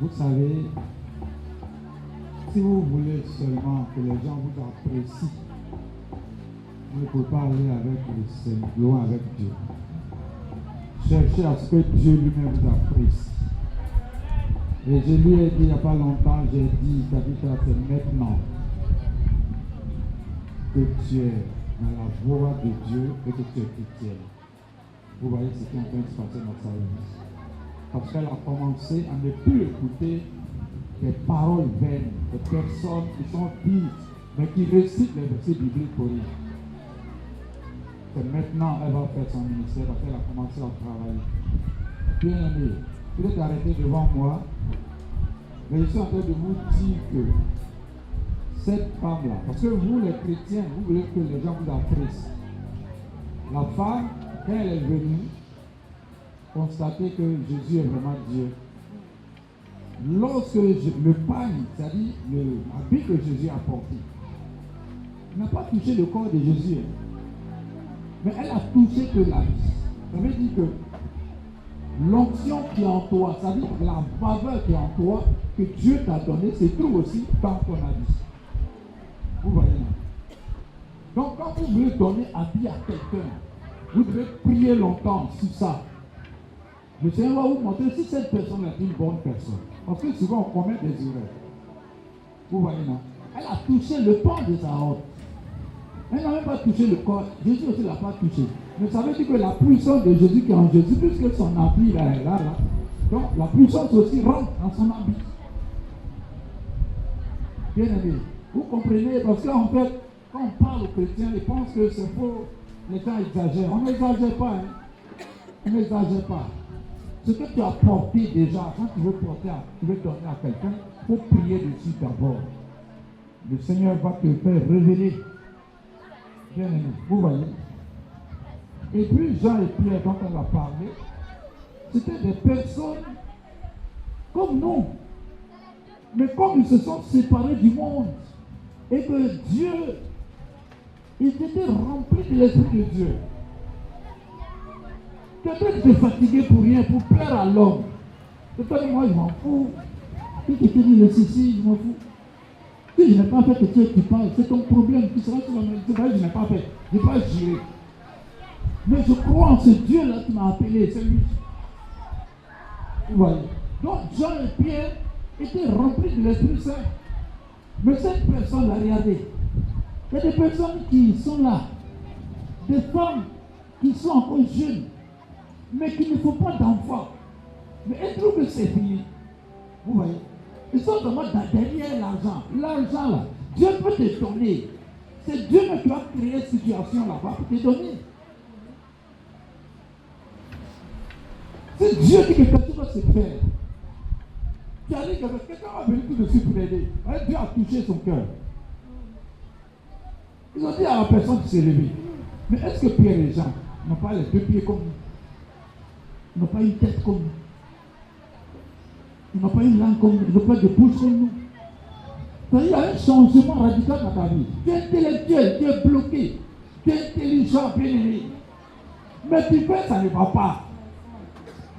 Vous savez, si vous voulez seulement que les gens vous apprécient, vous ne pouvez pas aller avec le Seigneur, loin avec Dieu. Cherchez à ce que Dieu lui-même vous apprécie. Et je lui ai dit il n'y a pas longtemps, j'ai dit, Tabitha, c'est maintenant que tu es dans la voix de Dieu et que tu es chrétienne. Vous voyez ce qui est en train de se passer dans sa vie. Parce qu'elle a commencé à ne plus écouter des paroles vaines, des personnes qui sont vides, mais qui récitent les versets bibliques pour rien. C'est maintenant qu'elle va faire son ministère parce qu'elle a commencé à travailler. Bien aimé, Vous êtes arrêté devant moi. Mais je suis en train de vous dire que cette femme-là, parce que vous les chrétiens, vous voulez que les gens vous apprécient. La femme, quand elle est venue, constater que Jésus est vraiment Dieu. Lorsque le pagne, c'est-à-dire l'habit que Jésus a porté, elle n'a pas touché le corps de Jésus, mais elle a touché que l'habit. Ça veut dire que l'onction qui est en toi, ça veut dire que la faveur qui est en toi, que Dieu t'a donné, se trouve aussi dans ton habit. Vous voyez là. Donc quand vous voulez donner habit à quelqu'un, vous devez prier longtemps sur ça. Le Seigneur va vous montrer si cette personne est une bonne personne. Parce que souvent on commet des erreurs. Vous voyez là. Elle a touché le pan de sa robe. Elle n'a même pas touché le corps. Jésus aussi ne l'a pas touché. Mais ça veut dire que la puissance de Jésus qui est en Jésus, puisque son habit là est là. Donc la puissance aussi rentre dans son habit. Bien aimé, vous comprenez, parce qu'en fait, quand on parle aux chrétiens, ils pensent que c'est faux, les gens exagèrent. On n'exagère pas, hein. On n'exagère pas. Ce que tu as porté déjà, quand tu veux porter, tu veux donner à quelqu'un, il faut prier dessus d'abord. Le Seigneur va te faire révéler. Bien aimé, vous voyez. Et puis Jean et Pierre, dont on a parlé, c'était des personnes comme nous. Mais comme ils se sont séparés du monde, et que Dieu, ils étaient remplis de l'Esprit de Dieu. Quelqu'un qui est fatigué pour rien, pour plaire à l'homme. Quelqu'un dit, moi je m'en fous. Qui te dit le ceci, je m'en fous. Si je n'ai pas fait que tu parles, c'est ton problème. Tu seras sur la main. Je n'ai pas fait. Je n'ai pas géré. Mais je crois en ce Dieu-là qui m'a appelé, c'est lui. Vous voyez. Donc Jean et Pierre étaient remplis de l'Esprit Saint. Mais cette personne-là, regardez, il y a des personnes qui sont là, des femmes qui sont encore jeunes, mais qui ne font pas d'enfants. Mais elles trouvent que c'est fini. Vous voyez? Ils sont vraiment derrière l'argent. L'argent là, Dieu peut te donner. C'est Dieu qui va créer cette situation là-bas pour te donner. C'est Dieu qui dit que quelque chose va se faire. Tu arrives avec quelqu'un va venir tout de suite pour t'aider. Dieu a touché son cœur. Ils ont dit à la personne qui s'est levée, mais est-ce que Pierre et Jean n'ont pas les deux pieds comme nous? Ils n'ont pas une tête comme nous. Ils n'ont pas une langue comme nous. Ils n'ont pas de bouche comme nous. Il y a un changement radical dans ta vie. Tu es intellectuel, tu es bloqué. Tu es intelligent, bien aimé. Mais tu fais, ça ne va pas.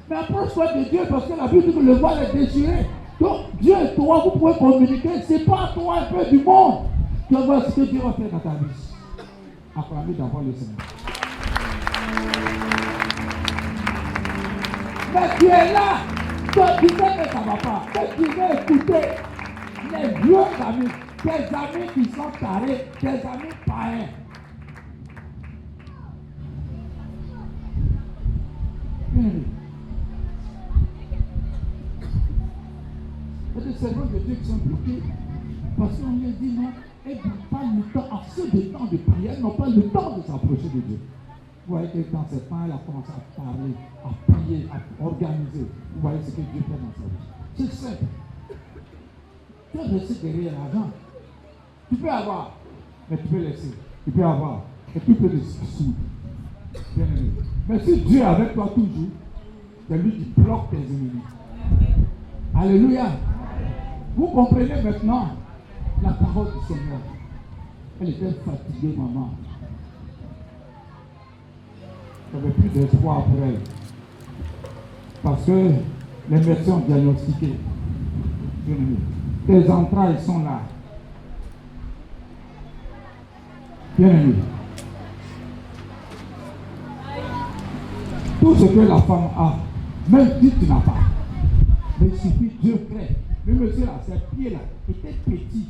Mais approche-toi de Dieu parce que la Bible dit que le voile est déchiré. Donc Dieu et toi, vous pouvez communiquer. Ce n'est pas toi un peu du monde. Tu vas voir ce que Dieu va faire dans ta vie. Acclamez d'abord le Seigneur. Mais tu es là. Toi, tu sais que ça ne va pas. Que tu veux écouter les vieux amis, tes amis qui sont tarés, tes amis païens. Il y a des servants de Dieu qui sont bloqués parce qu'on leur dit non, elles n'ont pas le temps, à ce temps de prière, elles n'ont pas le temps de s'approcher de Dieu. Vous voyez que dans ce temps, elle a commencé à parler, à prier, à organiser. Vous voyez ce que Dieu fait dans sa vie. C'est simple. Tu peux laisser derrière l'argent. Tu peux avoir, mais tu peux laisser. Tu peux avoir, et tu peux le souder. Bien aimé. Mais si Dieu est avec toi toujours, c'est lui qui bloque tes ennemis. Alléluia. Vous comprenez maintenant la parole du Seigneur. Elle était fatiguée, maman. Il n'y avait plus d'espoir pour elle. Parce que les médecins ont diagnostiqué. Tes entrailles sont là. Bien aimé. Tout ce que la femme a, même si tu n'as pas, mais il suffit, Dieu crée. Le monsieur là, ses pieds là, étaient petits.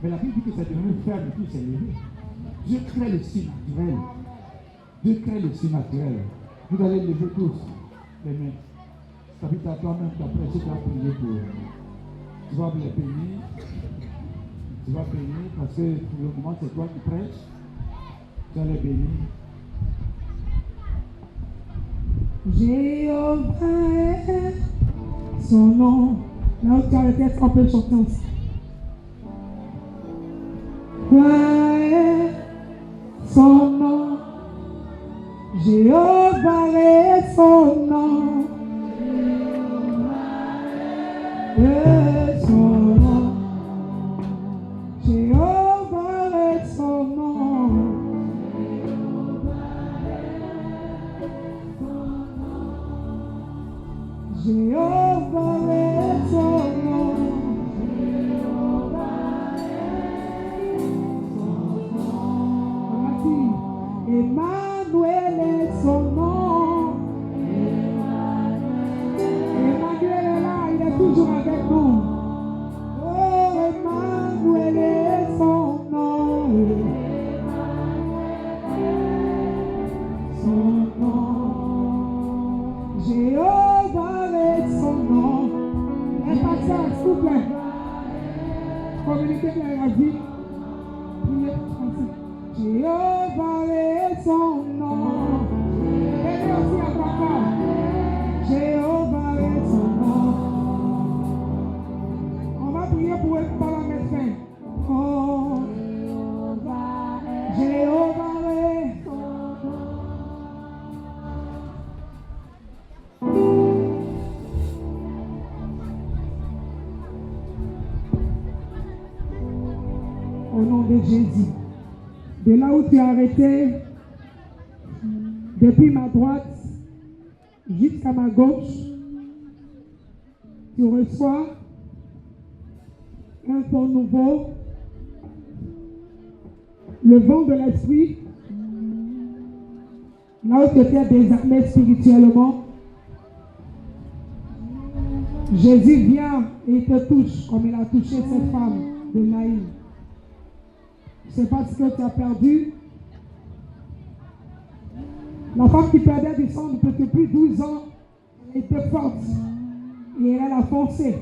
Mais la Bible dit que c'est devenu ferme et puis c'est levé. Dieu crée le signe naturel. Dieu crée le signe naturel. Vous allez lever tous les mains. Ça veut dire à toi-même qu'après tu vas prier pour eux. Tu vas les bénir. Tu vas bénir parce que pour le moment c'est toi qui prêches. Tu vas les bénir. Jéhovah est son nom. Là où tu as le texte, on peut chanter aussi. Quoi est son nom? Jéhovah est son nom. Est son nom. Jéhovah est son nom. Jéhovah est son nom. Emmanuel est son nom. Emmanuel est là, il est toujours avec nous. Oh, Emmanuel est son nom. Son nom. Jéhovah est son nom. Et pasteur, s'il vous plaît. Communiquez bien la vie. Priez français. Jéhovah est son nom. Venez aussi à papa. Jéhovah est son nom. On va prier pour être par la médecin. Oh, Jéhovah est son nom. Au nom de Jésus. De là où tu es arrêté, depuis ma droite jusqu'à ma gauche, tu reçois un temps nouveau, le vent de l'esprit, là où tu étais désarmé spirituellement. Jésus vient et te touche comme il a touché cette femme de Naïm. C'est parce que tu as perdu. La femme qui perdait du sang depuis 12 ans était forte et elle a foncé.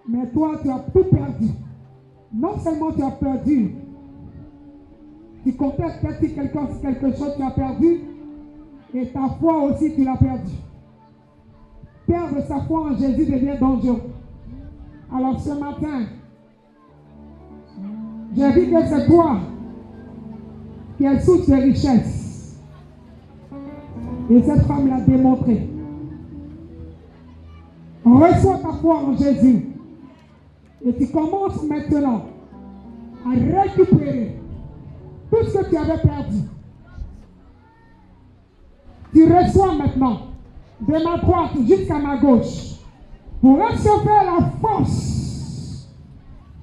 Mais toi, tu as tout perdu. Non seulement tu as perdu, tu comptais peut-être quelque chose tu as perdu et ta foi aussi tu l'as perdu. Perdre sa foi en Jésus devient dangereux. Alors ce matin, j'ai dit que c'est toi qui es source de richesse. Et cette femme l'a démontré. Reçois ta foi en Jésus. Et tu commences maintenant à récupérer tout ce que tu avais perdu. Tu reçois maintenant de ma droite jusqu'à ma gauche pour recevoir la force,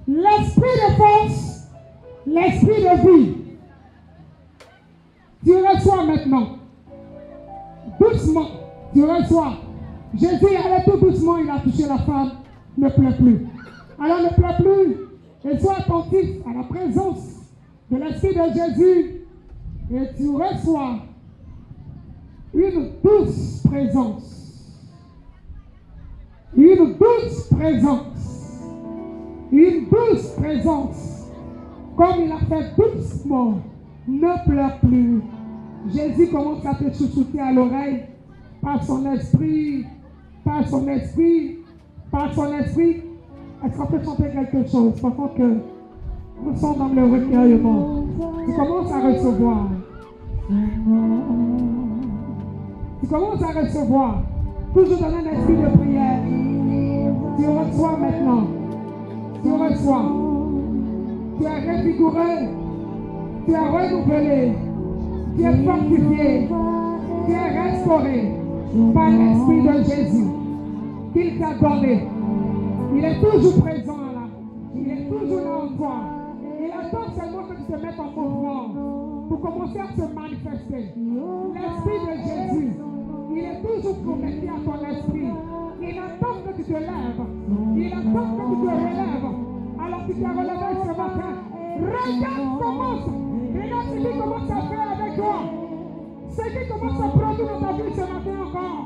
l'esprit de force, l'esprit de vie. Tu reçois maintenant. Doucement, tu reçois. Jésus allait tout doucement, il a touché la femme. Ne pleure plus. Alors ne pleure plus. Et sois attentif à la présence de l'esprit de Jésus. Et tu reçois une douce présence. Une douce présence. Une douce présence. Comme il a fait doucement, ne pleure plus. Jésus commence à te chouchouter à l'oreille par son esprit, par son esprit, par son esprit. Est-ce qu'on peut chanter quelque chose? Parce que nous sommes dans le recueillement. Tu commences à recevoir. Tu commences à recevoir. Toujours dans un esprit de prière. Tu reçois maintenant. Tu reçois. Tu es revigoré, tu es renouvelé, tu es fortifié, tu es restauré par l'Esprit de Jésus qu'il t'a donné. Il est toujours présent là, il est toujours là en toi. Il attend seulement que tu te mettes en mouvement pour commencer à se manifester. L'Esprit de Jésus, il est toujours connecté à ton esprit. Il attend que tu te lèves, il attend que tu te relèves. Alors tu t'es relevé ce matin. Regarde comment ce qui commence à faire avec toi. Ce qui commence à produire dans ta vie ce matin encore.